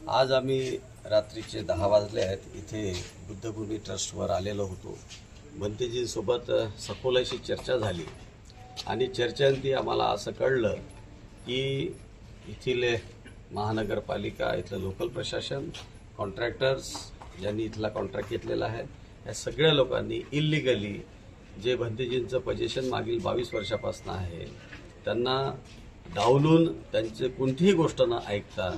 आज आम्ही रात्रीचे 10 वाजले आहेत. इथे बुद्धभूमी ट्रस्टवर आलेलो होतो. भंतेजींसोबत सखोल अशी चर्चा झाली आणि चर्चेअंती आम्हाला असं कळलं की इथले महानगरपालिका, इथलं लोकल प्रशासन, कॉन्ट्रॅक्टर्स ज्यांनी इथला कॉन्ट्रॅक्ट घेतलेला आहे, या सगळ्या लोकांनी इल्लिगली जे भंतेजींचं पोझिशन मागील 22 वर्षापासून आहे त्यांना डावलून त्यांचे कोणतीही गोष्ट न ऐकता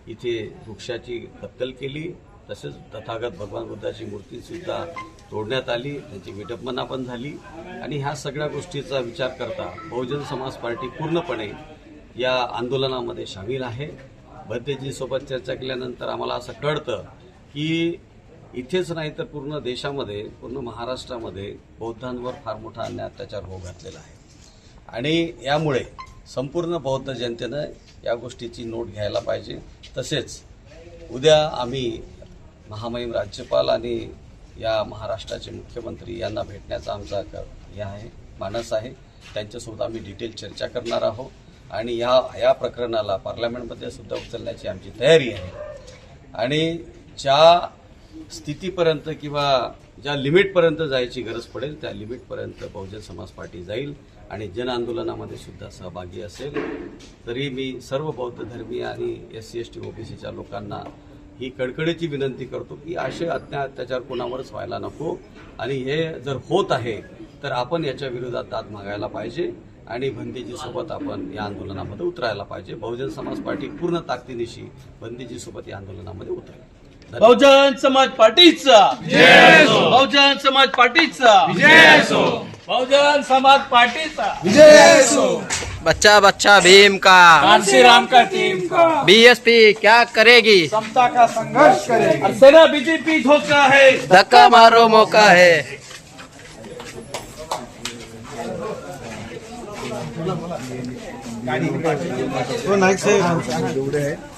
इथे वृक्षाची कत्तल केली. तसेच तथागत भगवान बुद्धाची मूर्तीसुद्धा तोडण्यात आली, त्यांची विटंबना पण झाली. आणि ह्या सगळ्या गोष्टीचा विचार करता बहुजन समाज पार्टी पूर्णपणे या आंदोलनामध्ये सामील आहे. भंतेजींसोबत चर्चा केल्यानंतर आम्हाला असं कळतं की इथेच नाही तर पूर्ण देशामध्ये, पूर्ण महाराष्ट्रामध्ये बौद्धांवर फार मोठा अन्याय अत्याचार होऊ घातलेला आहे. आणि यामुळे संपूर्ण बौद्ध जनतेनं या गोष्टीची नोट घ्यायला पाहिजे. तसेच उद्या आम्ही महामहिम राज्यपाल आणि या महाराष्ट्राचे मुख्यमंत्री यांना भेटण्याचा आमचा मानस आहे. त्यांच्यासोबत आम्ही डिटेल चर्चा करणार आहोत आणि या प्रकरणाला पार्लमेंटमध्ये सुद्धा उचलण्याची आमची तयारी आहे. आणि ज्या स्थितीपर्यंत किंवा ज्या लिमिटपर्यंत जायची गरज पडेल त्या लिमिटपर्यंत बहुजन समाज पार्टी जाईल आणि जन आंदोलनामध्ये सुद्धा सहभागी असेल. तरी मी सर्व बौद्ध धर्मीय आणि SC ST OBCच्या लोकांना ही कडकडीची विनंती करतो की असे अत्याचार कोणावरच व्हायला नको आणि हे जर होत आहे तर आपण याच्या विरोधात दाद मागायला पाहिजे आणि भंतेजीसोबत आपण या आंदोलनामध्ये उतरायला पाहिजे. बहुजन समाज पार्टी पूर्ण ताकदीनिशी भंतेजीसोबत या आंदोलनामध्ये उतरेल. बहुजन समाज पार्टीचा विजय असो. बहुजन समाज पार्टीचा विजय असो. बहुजन समाज पार्टीचा विजय असो. बच्चा बच्चा भीम का, कांसी राम का टीम का, BSP क्या करेगी, समता का संघर्ष करेगी. और सेना BJP धोखा है, धक्का मारो मौका है. तो नाईक साहेब